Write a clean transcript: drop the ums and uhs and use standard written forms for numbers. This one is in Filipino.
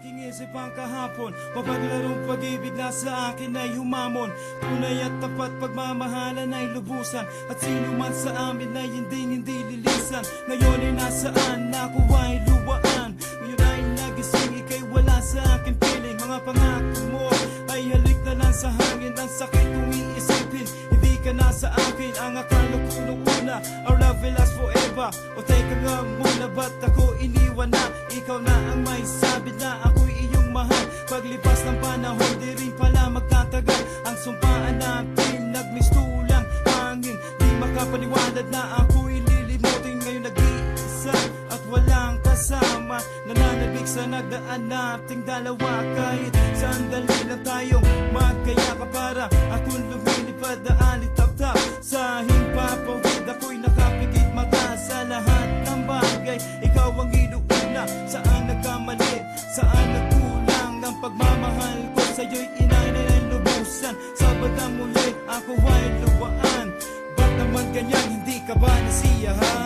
aking isip ang kahapon. Mapaglarong pag-ibig na sa akin ay humamon. Tunay at tapat pagmamahalan ay lubusan. At sino man sa amin ay hindi lilisan. Ngayon ay nasaan, ako ay luwaan. Ngayon ay nagising, ika'y wala sa akin piling. Mga pangako mo ay halik na lang sa hangin. Ang sakit kong iisipin, hindi ka na sa akin. Ang akala ko nung una, our love will last forever. O teka nga muna, ba't ako iniwan na? Ikaw na ang may sabi na ako'y iyong mahal. Paglipas ng panahon, di rin pala magtatagal. Ang sumpaan natin, nagmistulang hangin. Di makapaniwanag na ako'y lilimutin. Ngayon nag-iisa at walang kasama. Nananabik sa nagdaan nating dalawa. Kahit sandali lang tayong magkayakap para akong lumilipad na alitap-tap. Sa himpapawid ako'y nakapikit mata sa lahat ng bagay. Ikaw ang inuuna, saan nagkamali, saan nagkulang. Ang pagmamahal ko sa'yo'y inanay ng lubusan. Sa bandang muli ako ay luwaan. Ba't naman ganyan, hindi ka ba nasiyahan?